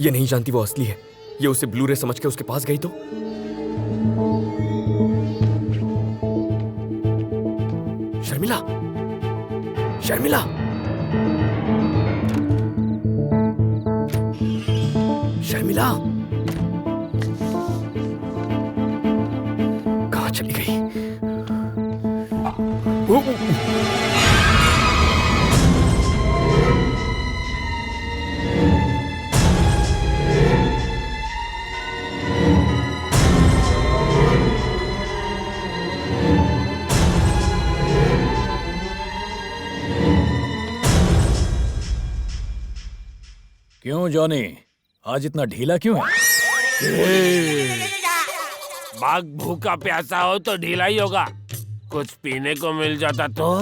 ये नहीं जानती वो असली है। ये उसे ब्लू रे समझ के उसके पास गई तो? शर्मिला, शर्मिला, शर्मिला, कहाँ चली गई? क्यों जॉनी, आज इतना ढीला क्यों है? बाघ भूखा प्यासा हो तो ढीला ही होगा। कुछ पीने को मिल जाता तो।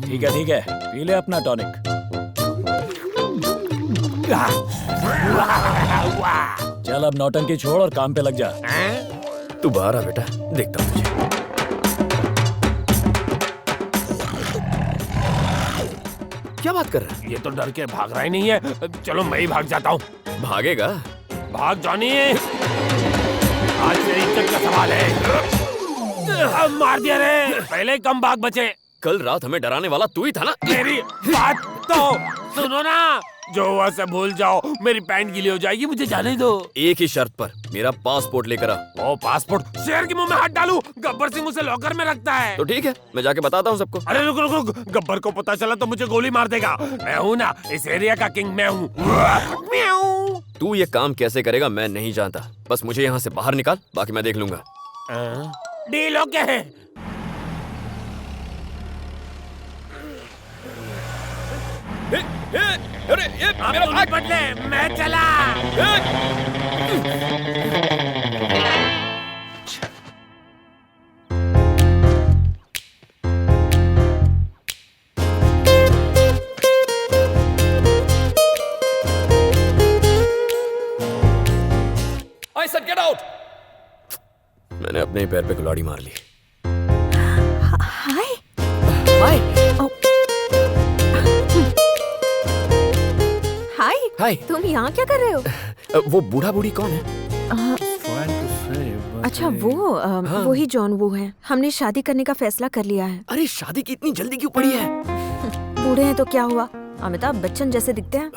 ठीक है, पी ले अपना टॉनिक। चल अब नौटंकी छोड़ और काम पे लग जा। तू बाहर आ बेटा, देखता हूँ तुझे। क्या बात कर रहा है? ये तो डर के भाग रहा ही नहीं है। चलो मैं ही भाग जाता हूँ। भागेगा? भाग जॉनी, आज मेरी इज्जत का सवाल है। अब मार दिया रे, पहले कम भाग बचे। कल रात हमें डराने वाला तू ही था ना? मेरी बात तो सुनो ना। जो हुआ से भूल जाओ, मेरी पैंट गीली हो जाएगी, मुझे जाने दो। एक ही शर्त पर, मेरा पासपोर्ट लेकर आ। ओ पासपोर्ट? शेर के मुंह में हाथ डालूं? गब्बर सिंह उसे लॉकर में रखता है। तो ठीक है, मैं जाके बताता हूँ सबको। अरे रुक रुक रुक, गब्बर को पता चला तो मुझे गोली मार देगा। मैं हूँ ना इस एरिया का किंग, मैं हूँ। म्याऊं। तू ये काम कैसे करेगा मैं नहीं जानता, बस मुझे यहाँ से बाहर निकाल, बाकी मैं देख लूंगा। डील ओके है। अरे ये मेरा बैग! बदले मैं चला। I said get out! मैंने अपने ही पैर पे कुल्हाड़ी मार ली। हाय हाय हाय हाय। तुम यहाँ क्या कर रहे हो? वो बूढ़ा बूढ़ी कौन है? अच्छा वो ही जॉन वो है। हमने शादी करने का फैसला कर लिया है। अरे शादी की इतनी जल्दी क्यों पड़ी है? बूढ़े हैं तो क्या हुआ, अमिताभ बच्चन जैसे दिखते हैं।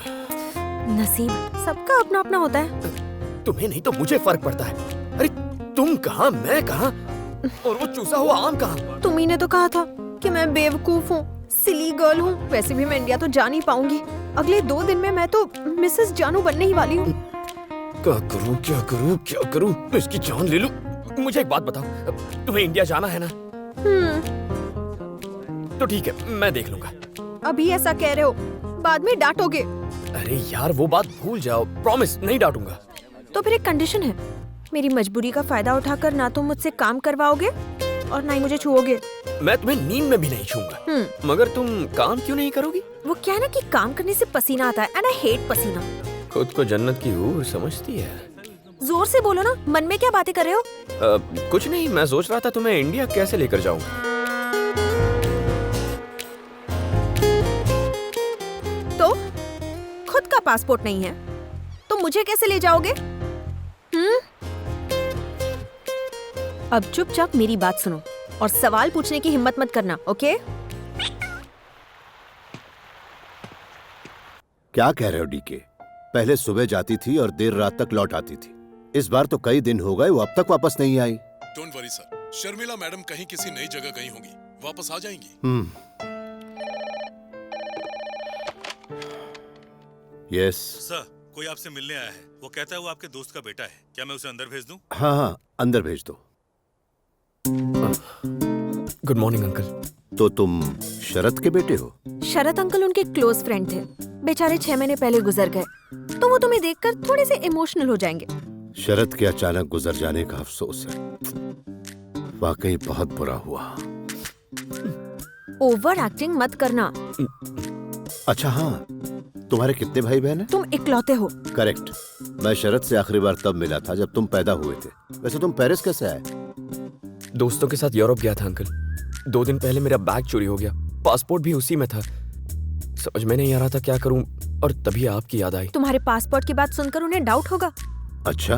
नसीब सबका अपना अपना होता है। तुम्हें नहीं तो मुझे फर्क पड़ता है। अरे तुम कहाँ, मैं कहाँ, और वो चूसा हुआ आम कहाँ? तुम्ही ने तो कहा था कि मैं बेवकूफ हूँ, सिली गर्ल हूँ। वैसे भी मैं इंडिया तो जा नहीं पाऊंगी। अगले 2 दिन में मैं तो मिसेस जानू बनने ही वाली हूँ। क्या करूँ क्या करूँ क्या करूँ? मैं इसकी जान ले लूं? मुझे एक बात बताओ, तुम्हें इंडिया जाना है ना? तो ठीक है, मैं देख लूंगा। अभी ऐसा कह रहे हो, बाद में डांटोगे। अरे यार वो बात भूल जाओ, प्रॉमिस नहीं डांटूंगा। तो फिर एक कंडीशन है, मेरी मजबूरी का फायदा उठाकर ना तो मुझसे काम करवाओगे और ना ही मुझे छुओगे। मैं तुम्हें नींद में भी नहीं छूंगा। मगर तुम काम क्यों नहीं करोगी? वो क्या है ना कि काम करने से पसीना आता है एंड आई हेट पसीना। खुद को जन्नत की हूर समझती है। जोर से बोलो ना, मन में क्या बातें कर रहे हो? कुछ नहीं, मैं सोच रहा था तुम्हें इंडिया कैसे लेकर जाऊं। तो खुद का पासपोर्ट नहीं है तो मुझे कैसे ले जाओगे? अब चुपचाप मेरी बात सुनो और सवाल पूछने की हिम्मत मत करना, ओके? क्या कह रहे हो डीके? पहले सुबह जाती थी और देर रात तक लौट आती थी। इस बार तो कई दिन हो गए वो अब तक वापस नहीं आई। Don't worry sir, Sharmila madam कहीं किसी नई जगह गई होंगी, वापस आ जाएंगी। यस सर, कोई आपसे मिलने आया है। वो कहता है वो आपके दोस्त का बेटा है। क्या मैं उसे अंदर भेज दूं? हाँ, अंदर भेज दो। Good morning uncle. तो तुम शरद के बेटे हो? शरद अंकल उनके क्लोज फ्रेंड थे, बेचारे 6 महीने पहले गुजर गए, तो वो तुम्हें देखकर थोड़े से इमोशनल हो जाएंगे। शरद के अचानक गुजर जाने का अफसोस है, वाकई बहुत बुरा हुआ। ओवर एक्टिंग मत करना। अच्छा हाँ, तुम्हारे कितने भाई बहन हैं? तुम इकलौते हो। करेक्ट। मैं शरद से आखिरी बार तब मिला था जब तुम पैदा हुए थे। वैसे तुम पेरिस कैसे आए? दोस्तों के साथ यूरोप गया था अंकल। 2 दिन पहले मेरा बैग चोरी हो गया, पासपोर्ट भी उसी में था। समझ में नहीं आ रहा था क्या करूं। और तभी आपकी याद आई। तुम्हारे पासपोर्ट की बात सुनकर उन्हें डाउट होगा। अच्छा,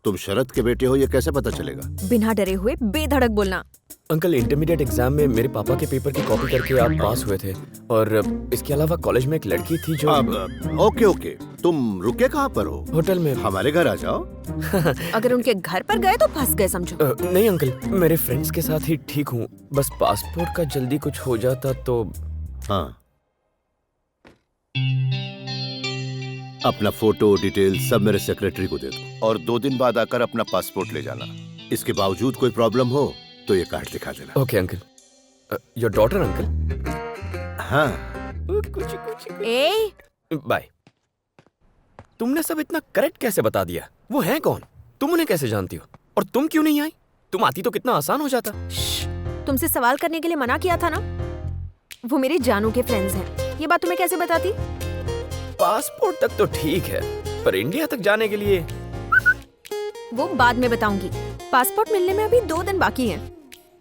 तुम शरद के बेटे हो, ये कैसे पता चलेगा? बिना डरे हुए बेधड़क बोलना। अंकल, इंटरमीडिएट एग्जाम में मेरे पापा के पेपर की कॉपी करके आप पास हुए थे, और इसके अलावा कॉलेज में एक लड़की थी जो अब ओके ओके, तुम रुके कहाँ पर हो? होटल में। हमारे घर आ जाओ। अगर उनके घर पर गए तो फंस गए समझो। नहीं अंकल, मेरे फ्रेंड्स के साथ ही ठीक हूँ, बस पासपोर्ट का जल्दी कुछ हो जाता तो। हाँ, अपना फोटो डिटेल सब मेरे सेक्रेटरी को दे दो और 2 दिन बाद आकर अपना पासपोर्ट ले जाना। इसके बावजूद कोई प्रॉब्लम हो तो ये कार्ड दिखा देना। Okay uncle. Your daughter uncle? हाँ। ए बाय। तुमने सब इतना करेक्ट कैसे बता दिया? वो हैं कौन? तुम उन्हें कैसे जानती हो? और तुम क्यों नहीं आई? तुम आती तो कितना आसान हो जाता। तुमसे सवाल करने के लिए मना किया था ना। वो मेरे जानू के फ्रेंड्स हैं। ये बात तुम्हें कैसे बताती? पासपोर्ट तक तो ठीक है, पर इंडिया तक जाने के लिए। वो बाद में बताऊंगी। पासपोर्ट मिलने में अभी 2 दिन बाकी हैं।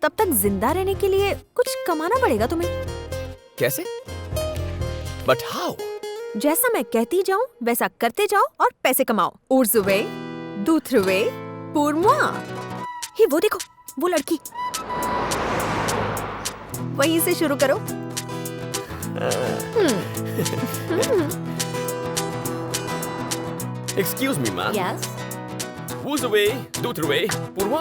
तब तक जिंदा रहने के लिए कुछ कमाना पड़ेगा तुम्हें। कैसे? But how? जैसा मैं कहती जाऊं वैसा करते जाओ और पैसे कमाओ। उर्जुवे, दूथरुवे, पूर्वा। ही वो देखो, वो लड़की। वहीं से शुरू करो। Excuse me, ma'am. Yes. Who's away? दूथरुवे, पूर्वा।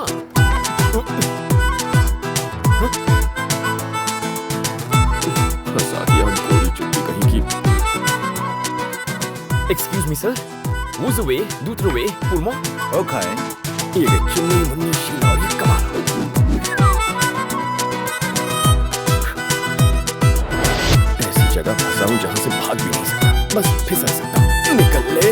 फंसा दिया गोरी चुट्टी कहीं की। Excuse me, sir. Who's away? दूथरुवे, पूर्वा। Okay. ये चुन्नी मुन्नी शीला और ये कमाल। ऐसी जगह फंसा हूँ जहाँ से भाग भी नहीं सकता, बस फिसल सकता। निकल ले।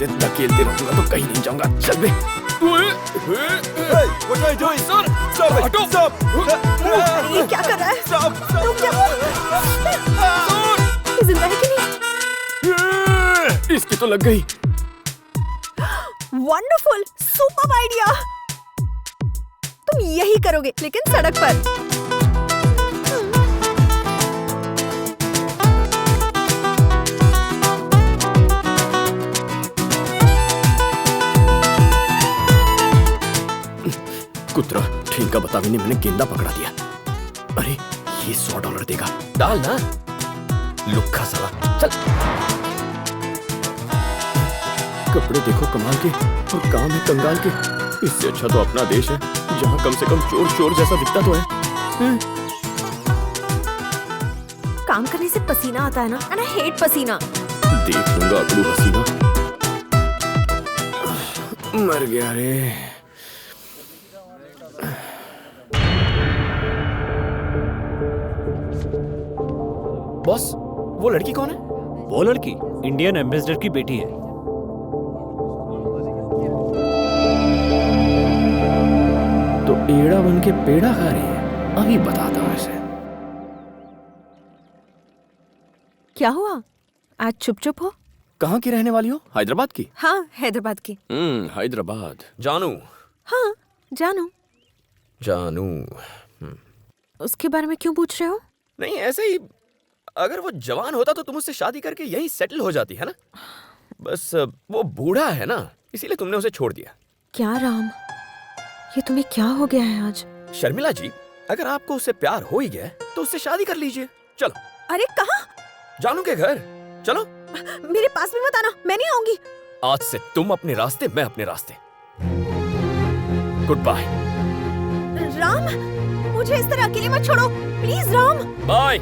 ऐसे धकेलते रहूंगा तो कहीं नहीं जाऊंगा। चल बे। हटो। ये क्या कर रहा है? रुक जाओ। ये जिंदा है कि नहीं? इसकी तो लग गई। Wonderful, super idea. तुम यही करोगे, लेकिन सड़क पर। कुतरा ठीका बतावे ने मैंने गेंदा पकड़ा दिया। अरे ये $100 देगा। डाल ना, लुक्खा साला। चल। कपड़े देखो कमाल के और काम है कंगाल के। इससे अच्छा तो अपना देश है, जहाँ कम से कम चोर चोर जैसा दिखता तो है। काम करने से पसीना आता है ना, and I hate पसीना। देख लूंगा अकड़ू हसीना। मर गया रे। बॉस, वो लड़की कौन है? वो लड़की इंडियन एम्बेसडर की बेटी है। तो एड़ा बन के पेड़ा खा रही है। अभी बताता हूँ इसे। क्या हुआ? आज चुप चुप हो? कहाँ की रहने वाली हो? हैदराबाद की? हाँ, हैदराबाद की। हैदराबाद। जानू। हाँ, जानू। उसके बारे में क्यों पूछ रहे हो? नहीं, ऐसे ही। अगर वो जवान होता तो तुम उससे शादी करके यहीं सेटल हो जाती, है ना? बस वो बूढ़ा है ना, इसीलिए तुमने उसे छोड़ दिया। क्या राम, ये तुम्हें क्या हो गया है आज? शर्मिला जी, अगर आपको उससे प्यार हो ही गया तो उससे शादी कर लीजिए। चलो। अरे कहाँ? जानू के घर चलो। मेरे पास भी मत आना, मैं नहीं आऊंगी। आज से तुम अपने रास्ते, मैं अपने रास्ते। Good bye. राम, मुझे इस तरह अकेले मत छोड़ो, प्लीज राम। बाय।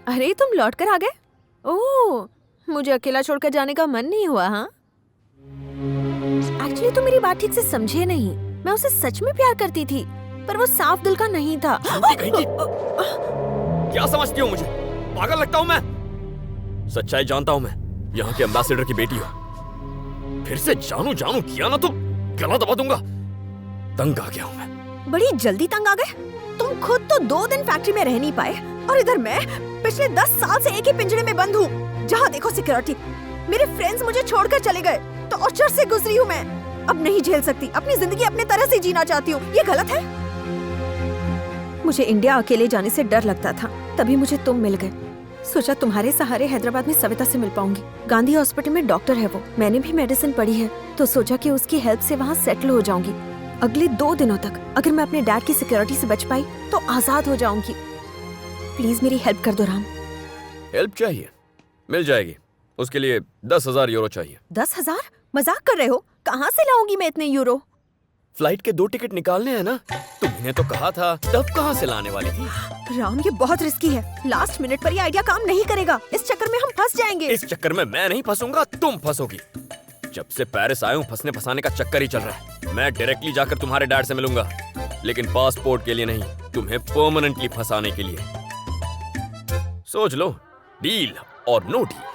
अरे तुम लौट कर आ गए? ओह, मुझे अकेला छोड़कर जाने का मन नहीं हुआ, हाँ? एक्चुअली तुम मेरी बात ठीक से समझे नहीं। मैं उसे सच में प्यार करती थी, पर वो साफ दिल का नहीं था। झूठी कहीं की। क्या समझती हो मुझे? पागल लगता हूँ मैं? सच्चाई जानता हूँ मैं, यहाँ के एम्बेसडर की बेटी हो। फिर से जानू जानू किया ना तो गला दबा दूंगा। तंग आ गया हूँ मैं। बड़ी जल्दी तंग आ गए? तुम खुद तो 2 दिन फैक्ट्री में रह नहीं पाए, और इधर मैं पिछले 10 साल से एक ही पिंजरे में बंद हूँ। जहाँ देखो सिक्योरिटी। मेरे फ्रेंड्स मुझे छोड़कर चले गए, टॉर्चर से गुजरी हूँ मैं। अब नहीं झेल सकती, अपनी जिंदगी अपने तरह से जीना चाहती हूँ। ये गलत है? मुझे इंडिया अकेले जाने से डर लगता था, तभी मुझे तुम मिल गए। सोचा तुम्हारे सहारे हैदराबाद में सविता से मिल पाऊंगी। गांधी हॉस्पिटल में डॉक्टर है वो, मैंने भी मेडिसिन पढ़ी है, तो सोचा कि उसकी हेल्प से वहाँ सेटल हो जाऊंगी। अगले 2 दिनों तक अगर मैं अपने डैड की सिक्योरिटी से बच पाई तो आजाद हो जाऊंगी। प्लीज मेरी हेल्प कर दो राम। हेल्प चाहिए? मिल जाएगी। उसके लिए 10,000 यूरो चाहिए। 10,000? मजाक कर रहे हो? कहाँ से लाऊंगी मैं इतने यूरो? फ्लाइट के 2 टिकट निकालने हैं ना। तुमने तो कहा था, तब कहाँ से लाने वाली थी? राम, ये बहुत रिस्की है। लास्ट मिनट पर ये आइडिया काम नहीं करेगा। इस चक्कर में हम फंस जाएंगे। इस चक्कर में मैं नहीं फंसूंगा, तुम फंसोगी। जब से पेरिस आया हूँ फंसने फंसाने का चक्कर ही चल रहा है। मैं डायरेक्टली जाकर तुम्हारे डैड से मिलूंगा, लेकिन पासपोर्ट के लिए नहीं, तुम्हें परमानेंटली फंसाने के लिए। सोच लो, डील और नो डील।